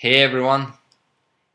Hey everyone,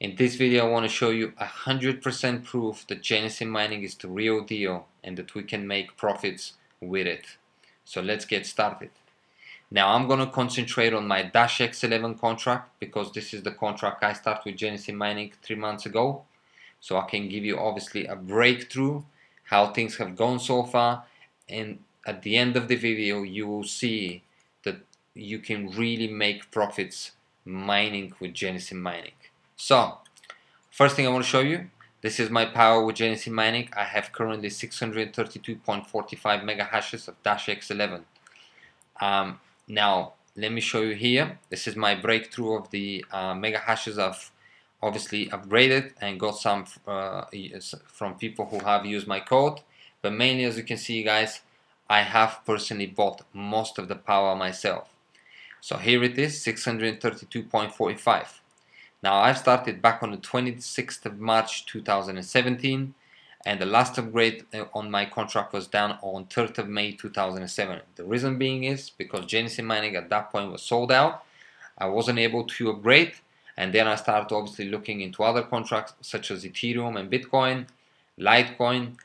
in this video I want to show you 100% proof that Genesis mining is the real deal and that we can make profits with it. So let's get started. Now I'm going to concentrate on my Dash X11 contract because this is the contract I started with Genesis mining 3 months ago. So I can give you obviously a breakthrough, how things have gone so far, and at the end of the video you will see that you can really make profits mining with Genesis mining. So first thing I want to show you, this is my power with Genesis mining. I have currently 632.45 mega hashes of Dash X11. Now let me show you here. This is my breakthrough of the mega hashes. I've obviously upgraded and got some from people who have used my code, but mainly, as you can see guys, I have personally bought most of the power myself. So here it is, 632.45. Now I've started back on the 26th of March 2017, and the last upgrade on my contract was done on 3rd of May 2007. The reason being is because Genesis mining at that point was sold out. I wasn't able to upgrade, and then I started obviously looking into other contracts such as Ethereum and Bitcoin, Litecoin,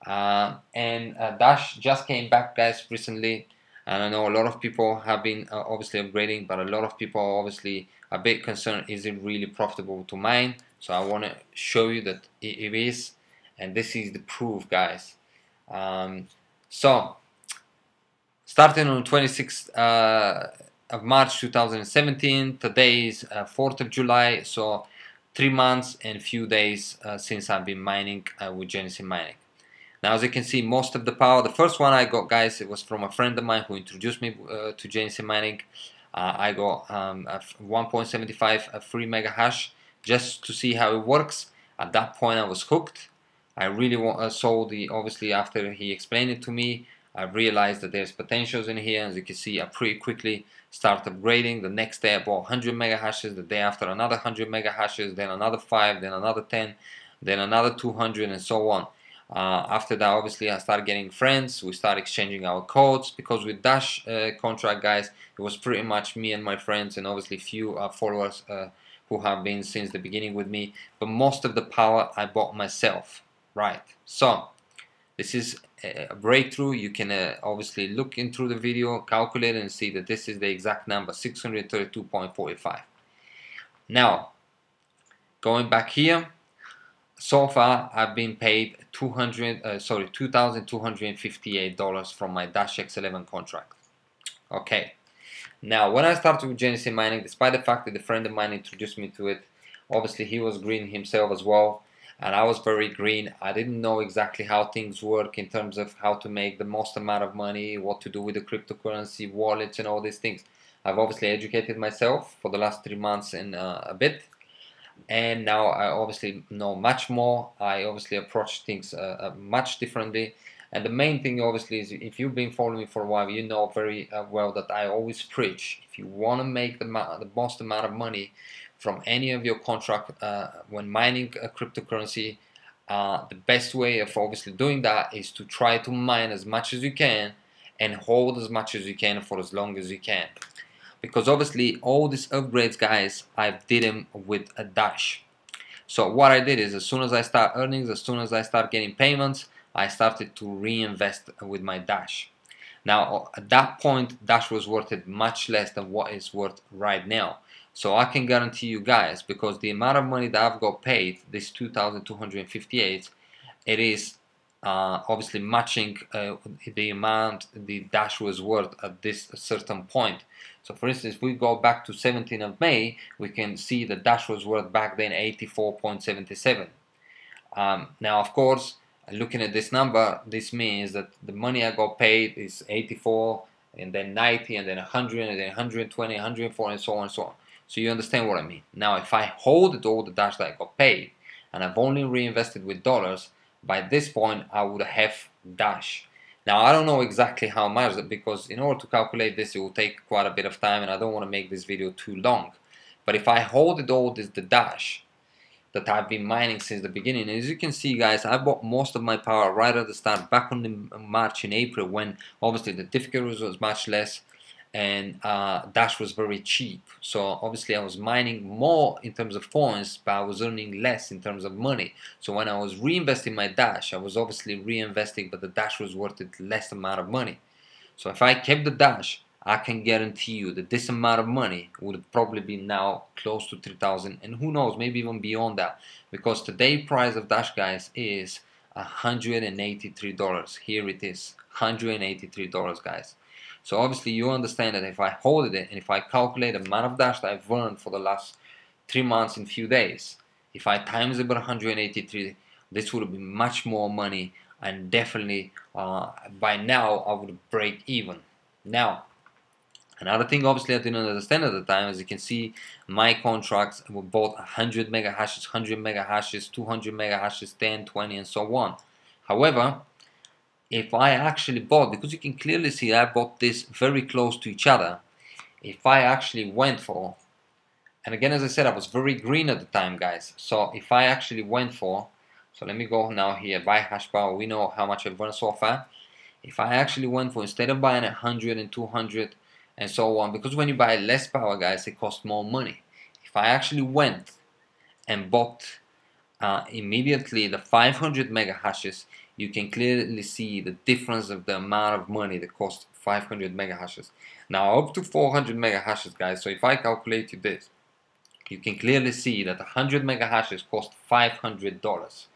and Dash just came back guys recently. And I know a lot of people have been obviously upgrading, but a lot of people are obviously a bit concerned, is it really profitable to mine? So I want to show you that it is, and this is the proof guys. So starting on 26th of March 2017, today is 4th of July, so 3 months and few days since I've been mining with Genesis mining. Now as you can see, most of the power, the first one I got guys, it was from a friend of mine who introduced me to Genesis mining. I got 1.75 free mega hash just to see how it works. At that point I was hooked. I really saw obviously after he explained it to me, I realized that there's potentials in here. As you can see, I pretty quickly started upgrading. The next day I bought 100 mega hashes, the day after another 100 mega hashes, then another 5, then another 10, then another 200, and so on. After that, obviously, I started getting friends. We started exchanging our codes because with Dash contract, guys, it was pretty much me and my friends, and obviously few followers who have been since the beginning with me. But most of the power I bought myself, right? So this is a breakthrough. You can obviously look into the video, calculate, and see that this is the exact number, 632.45. Now, going back here. So far, I've been paid $2,258 from my Dash X11 contract. Okay. Now, when I started with Genesis mining, despite the fact that a friend of mine introduced me to it, obviously he was green himself as well, and I was very green. I didn't know exactly how things work in terms of how to make the most amount of money, what to do with the cryptocurrency, wallets, and all these things. I've obviously educated myself for the last 3 months and a bit. And now I obviously know much more. I obviously approach things much differently, and the main thing obviously is, if you've been following me for a while, you know very well that I always preach, if you want to make the most amount of money from any of your contract when mining a cryptocurrency, the best way of obviously doing that is to try to mine as much as you can and hold as much as you can for as long as you can. Because obviously all these upgrades guys, I did them with a Dash. So what I did is, as soon as I start earnings, as soon as I start getting payments, I started to reinvest with my Dash. Now at that point Dash was worth it much less than what it's worth right now. So I can guarantee you guys, because the amount of money that I've got paid, this 2,258, it is obviously matching the amount the Dash was worth at this certain point. So for instance, if we go back to 17th of May, we can see the Dash was worth back then 84.77. Now of course, looking at this number, this means that the money I got paid is 84, and then 90, and then 100, and then 120, 104, and so on and so on. So you understand what I mean. Now if I hold all the Dash that I got paid, and I've only reinvested with dollars, by this point I would have Dash. Now I don't know exactly how much, because in order to calculate this it will take quite a bit of time, and I don't want to make this video too long. But if I hold it all, the Dash that I've been mining since the beginning, and as you can see guys, I bought most of my power right at the start, back on the March and April, when obviously the difficulty was much less, and Dash was very cheap. So obviously I was mining more in terms of coins, but I was earning less in terms of money. So when I was reinvesting my Dash, I was obviously reinvesting, but the Dash was worth it less amount of money. So if I kept the Dash, I can guarantee you that this amount of money would probably be now close to 3,000, and who knows, maybe even beyond that, because today price of Dash, guys, is $183. Here it is, $183, guys. So obviously you understand that if I hold it and if I calculate the amount of Dash that I've earned for the last 3 months in few days, if I times it by 183, this would be much more money, and definitely by now I would break even. Now, another thing obviously I didn't understand at the time, as you can see, my contracts were both 100 mega hashes, 100 mega hashes, 200 mega hashes, 10, 20, and so on. However, if I actually bought, because you can clearly see I bought this very close to each other, if I actually went for, and again, as I said, I was very green at the time, guys. So if I actually went for, so let me go now here, buy hash power. We know how much I've earned so far. If I actually went for, instead of buying 100 and 200 and so on, because when you buy less power, guys, it costs more money. If I actually went and bought immediately the 500 mega hashes, you can clearly see the difference of the amount of money that costs 500 mega hashes. Now up to 400 mega hashes, guys. So if I calculate you this, you can clearly see that 100 mega hashes cost $500.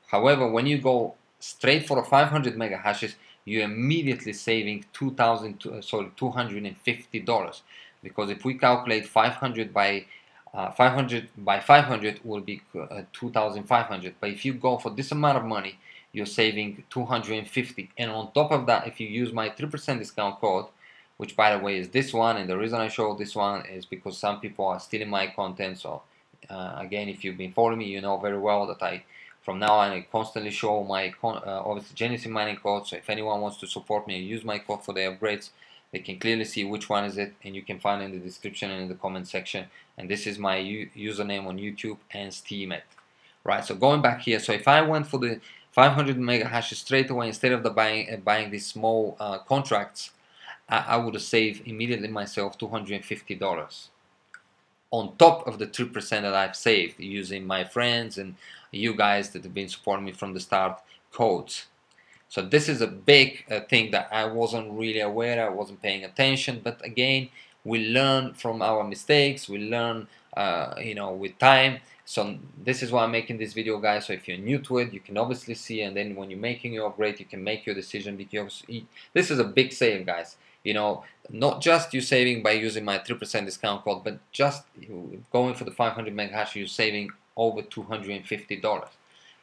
However, when you go straight for the 500 mega hashes, you're immediately saving $250, because if we calculate 500 by 500 will be 2,500. But if you go for this amount of money, you're saving 250. And on top of that, if you use my 3% discount code, which by the way is this one, and the reason I show this one is because some people are stealing my content. So again, if you've been following me, you know very well that from now on I constantly show my obviously Genesis mining code. So if anyone wants to support me and use my code for the upgrades, they can clearly see which one is it, and you can find it in the description and in the comment section. And this is my username on YouTube and Steemit. Right, so going back here, so if I went for the 500 mega hashes straight away instead of the buying these small contracts, I would have saved immediately myself $250 on top of the 3% that I've saved using my friends and you guys that have been supporting me from the start codes. So this is a big thing that I wasn't really aware, I wasn't paying attention, but again, we learn from our mistakes, we learn you know, with time. So this is why I'm making this video, guys. So if you're new to it, you can obviously see, and then when you're making your upgrade, you can make your decision, because this is a big save, guys. You know, not just you saving by using my 3% discount code, but just going for the 500 mega hash, you're saving over $250.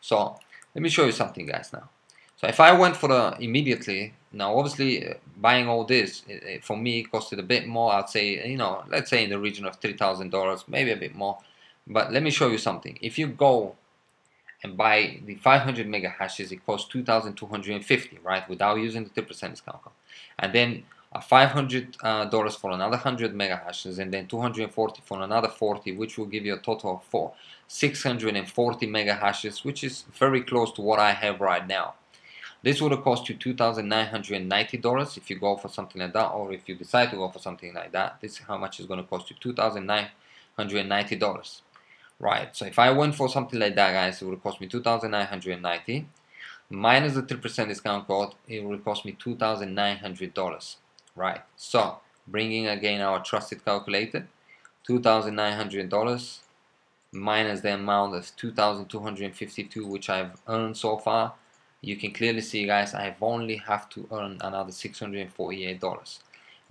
So let me show you something, guys, now. So if I went for the immediately, now obviously buying all this, for me costed a bit more. I'd say, you know, let's say in the region of $3,000, maybe a bit more. But let me show you something. If you go and buy the 500 mega hashes, it costs $2,250, right, without using the 3% discount code. And then $500 for another 100 mega hashes, and then 240 for another 40, which will give you a total of 640 mega hashes, which is very close to what I have right now. This would have cost you $2,990 if you go for something like that, or if you decide to go for something like that. This is how much it's going to cost you, $2,990. Right, so if I went for something like that, guys, it would cost me $2,990 minus the 3% discount code. It will cost me $2,900. Right, so bringing again our trusted calculator, $2,900 minus the amount of 2,252 which I've earned so far. You can clearly see, guys, I only have to earn another $648.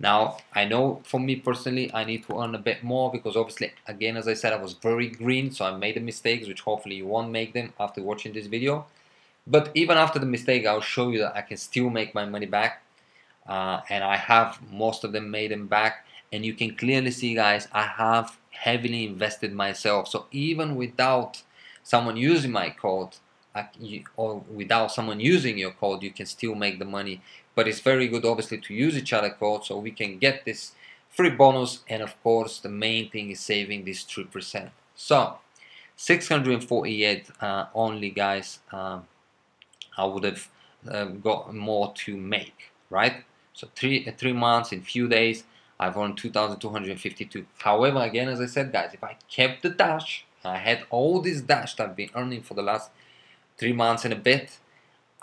Now, I know for me personally, I need to earn a bit more, because obviously, again, as I said, I was very green, so I made the mistakes, which hopefully you won't make them after watching this video. But even after the mistake, I'll show you that I can still make my money back, and I have most of them made them back. And you can clearly see, guys, I have heavily invested myself. So even without someone using my code, or without someone using your code, you can still make the money. But it's very good, obviously, to use each other code so we can get this free bonus. And of course, the main thing is saving this 3%. So 648 only, guys. I would have got more to make, right? So three months in few days, I've earned 2,252. However, again, as I said, guys, if I kept the dash, I had all this dash that I've been earning for the last 3 months and a bit,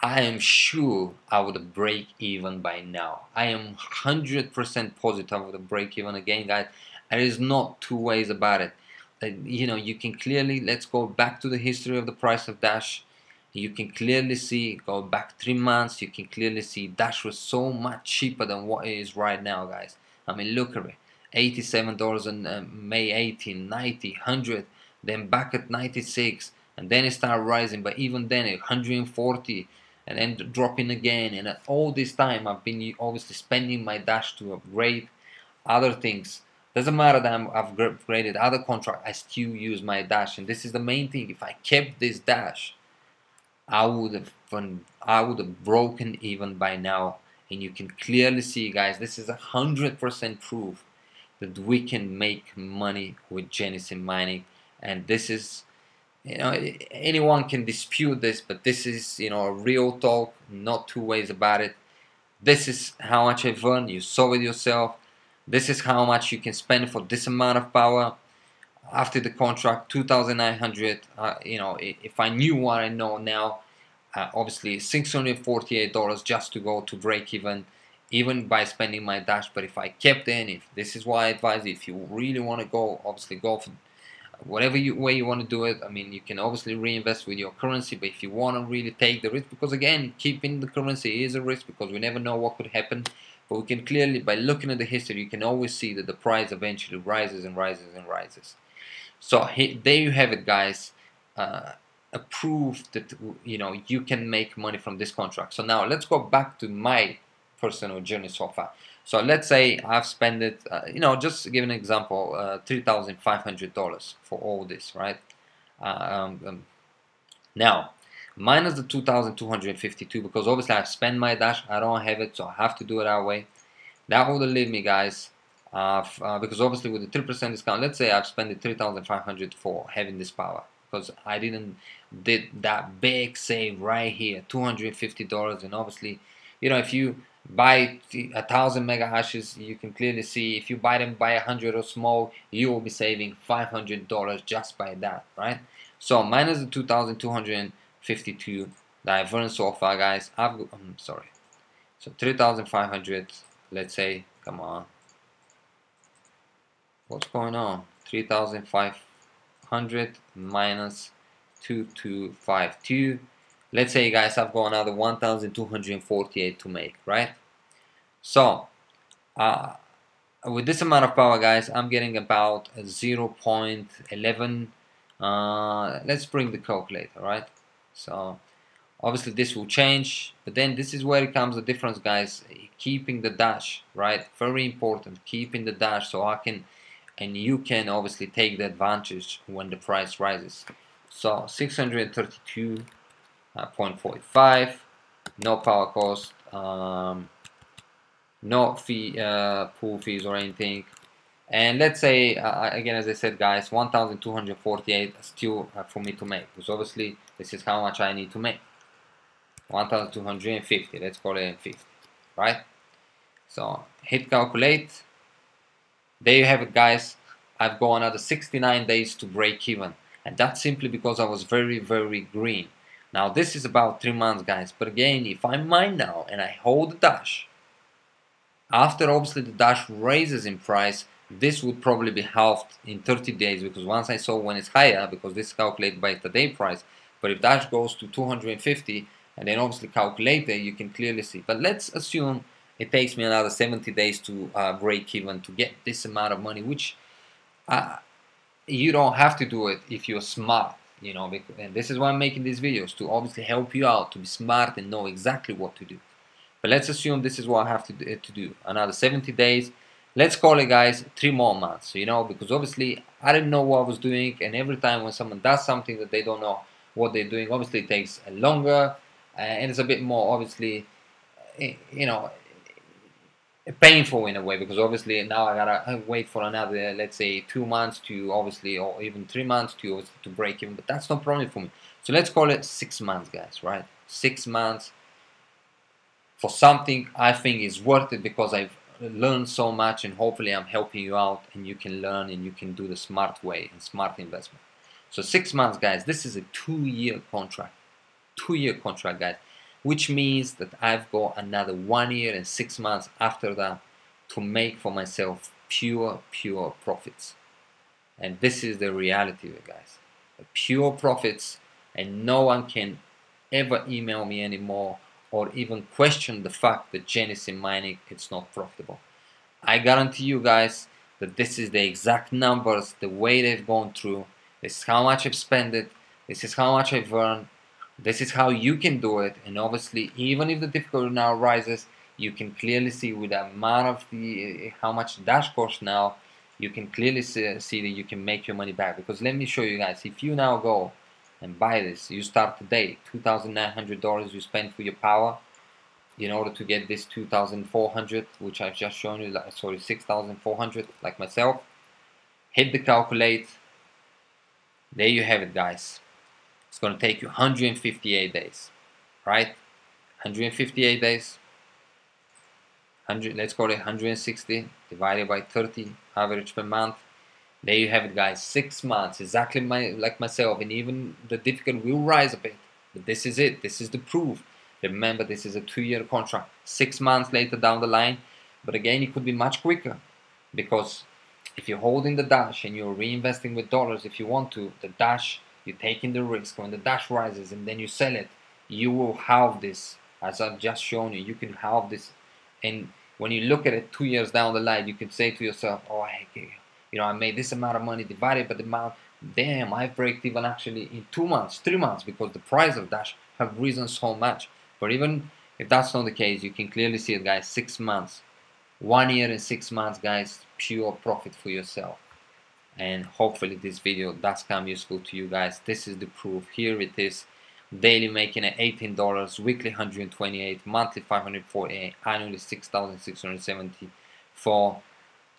I am sure I would break even by now. I am 100% positive I would break even again, guys. There is not two ways about it. You know, you can clearly, let's go back to the history of the price of Dash. You can clearly see, go back 3 months, you can clearly see Dash was so much cheaper than what it is right now, guys. I mean, look at it. $87 on May 18, 90, 100, then back at 96, and then it started rising, but even then 140, and then dropping again. And at all this time I've been obviously spending my Dash to upgrade other things. Doesn't matter that I've upgraded other contract, I still use my Dash. And this is the main thing. If I kept this Dash, I would have broken even by now. And you can clearly see, guys, this is 100% proof that we can make money with Genesis mining. And this is, you know, anyone can dispute this, but this is, you know, a real talk, not two ways about it. This is how much I've earned. You saw it yourself. This is how much you can spend for this amount of power after the contract, 2,900. You know, if I knew what I know now, obviously $648 just to go to break even by spending my Dash. But if I kept in, if this is why I advise you, if you really want to go, obviously go for whatever way you want to do it. I mean, you can obviously reinvest with your currency, but if you want to really take the risk, because again, keeping the currency is a risk because we never know what could happen. But we can clearly, by looking at the history, you can always see that the price eventually rises and rises and rises. So there you have it, guys. A proof that, you know, you can make money from this contract. So now let's go back to my personal journey so far. So let's say I've spent it, you know, just to give an example, $3,500 for all this, right? Now, minus the 2,252, because obviously I've spent my Dash, I don't have it, so I have to do it that way. That would leave me, guys, because obviously with the 3% discount, let's say I've spent the 3,500 for having this power, because I did that big save right here, $250, and obviously, you know, if you buy 1,000 mega hashes, you can clearly see if you buy them by 100 or small, you will be saving $500 just by that, right? So minus the 2,252 that I've earned so far, guys. I'm sorry. So 3,500. Let's say, come on. What's going on? 3,500 minus 2,252. Let's say, guys, I've got another 1,248 to make, right? So, with this amount of power, guys, I'm getting about 0.11. Let's bring the calculator, right? So, obviously this will change, but then this is where it comes the difference, guys. Keeping the Dash, right? Very important. Keeping the Dash so I can, and you can obviously take the advantage when the price rises. So, 632.45, no power cost, no fee, pool fees or anything. And let's say, again, as I said, guys, 1,248 still for me to make, because obviously this is how much I need to make. 1,250, let's call it 50, right? So hit calculate. There you have it, guys. I've got another 69 days to break even, and that's simply because I was very, very green. Now this is about 3 months, guys, but again, if I mine now and I hold the Dash, after obviously the Dash raises in price, this would probably be halved in 30 days, because once I saw when it's higher, because this is calculated by today price, but if Dash goes to 250 and then obviously calculate it, you can clearly see. But let's assume it takes me another 70 days to break even to get this amount of money, which you don't have to do it if you're smart, you know, and this is why I'm making these videos, to obviously help you out to be smart and know exactly what to do. But let's assume this is what I have to do. Another 70 days. Let's call it, guys, 3 more months, you know, because obviously I didn't know what I was doing, and every time when someone does something that they don't know what they're doing, obviously it takes longer, and it's a bit more, obviously, you know, painful in a way, because obviously now I gotta wait for another, let's say, 2 months to obviously, or even 3 months to break even, but that's no problem for me. So let's call it 6 months, guys, right? 6 months for something I think is worth it, because I've learn so much, and hopefully I'm helping you out and you can learn and you can do the smart way and smart investment. So 6 months, guys, this is a 2-year contract. 2-year contract, guys, which means that I've got another 1 year and 6 months after that to make for myself pure profits. And this is the reality, guys. Pure profits, and no one can ever email me anymore or even question the fact that Genesis Mining it's not profitable. I guarantee you guys that this is the exact numbers, the way they've gone through. This is how much I've spent it. This is how much I've earned. This is how you can do it. And obviously, even if the difficulty now rises, you can clearly see with the amount of how much Dash costs now, you can clearly see that you can make your money back. Because let me show you guys, if you now go and buy this, you start today, $2,900 you spend for your power in order to get this 2,400, which I've just shown you, sorry, 6,400, like myself. Hit the calculate. There you have it, guys. It's going to take you 158 days, right? 158 days. Let's call it 160 divided by 30 average per month. There you have it, guys. 6 months, exactly like myself, and even the difficulty will rise a bit, but this is it. This is the proof. Remember, this is a 2-year contract. 6 months later down the line, but again, it could be much quicker, because if you're holding the Dash and you're reinvesting with dollars, if you want to, the Dash, you're taking the risk. When the Dash rises and then you sell it, you will halve this, as I've just shown you. You can halve this, and when you look at it 2 years down the line, you can say to yourself, oh, I made this amount of money divided by the amount. Damn, I break even actually in 2 months, 3 months, because the price of Dash have risen so much. But even if that's not the case, you can clearly see it, guys. 6 months, 1 year and 6 months, guys, pure profit for yourself. And hopefully this video does come useful to you guys. This is the proof. Here it is. Daily making at $18, weekly 128, monthly 548, annually 6,674,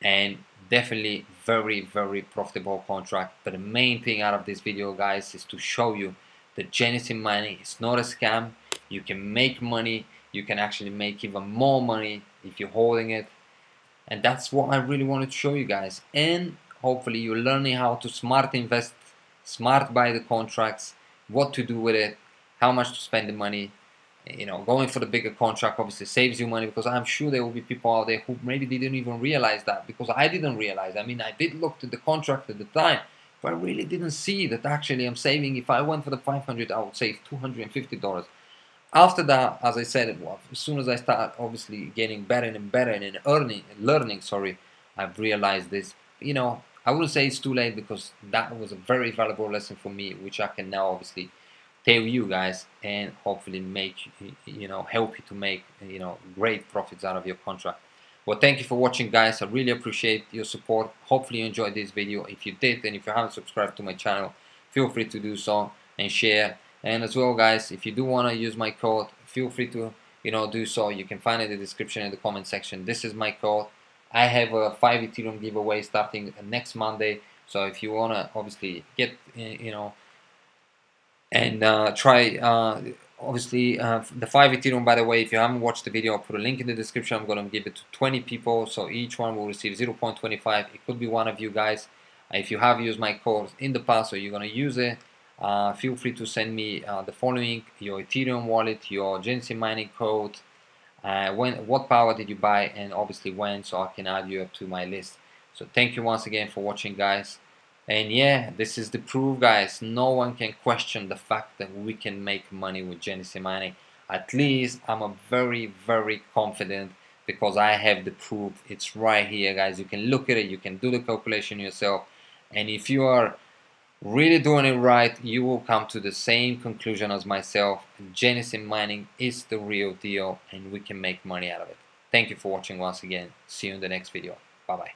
and definitely very profitable contract. But the main thing out of this video, guys, is to show you that Genesis Mining is not a scam. You can make money. You can actually make even more money if you're holding it, and that's what I really wanted to show you guys. And hopefully you're learning how to smart invest, smart buy the contracts, what to do with it, how much to spend the money. Going for the bigger contract obviously saves you money, because I'm sure there will be people out there who maybe didn't even realize that, because I didn't realize. I mean, I did look at the contract at the time, but I really didn't see that actually I'm saving. If I went for the 500, I would save $250. After that, as I said, as soon as I start obviously getting better and better and learning, I've realized this. I wouldn't say it's too late, because that was a very valuable lesson for me, which I can now obviously tell you guys, and hopefully help you to make great profits out of your contract. Well, thank you for watching, guys. I really appreciate your support. Hopefully you enjoyed this video. If you did, and if you haven't subscribed to my channel, feel free to do so and share. And as well, guys, if you do want to use my code, feel free to do so. You can find it in the description in the comment section. This is my code. I have a 5 Ethereum giveaway starting next Monday. So if you want to obviously get and try obviously the 5 Ethereum, by the way, if you haven't watched the video, I'll put a link in the description. I'm going to give it to 20 people, so each one will receive 0.25. It could be one of you guys. If you have used my code in the past or you're going to use it, feel free to send me the following: your Ethereum wallet, your Genesis Mining code, what power did you buy, and obviously when, so I can add you up to my list. So thank you once again for watching, guys. And yeah, this is the proof, guys. No one can question the fact that we can make money with Genesis Mining. At least I'm a very confident, because I have the proof. It's right here, guys. You can look at it, you can do the calculation yourself, and if you are really doing it right, you will come to the same conclusion as myself. Genesis Mining is the real deal, and we can make money out of it. Thank you for watching once again. See you in the next video. Bye bye.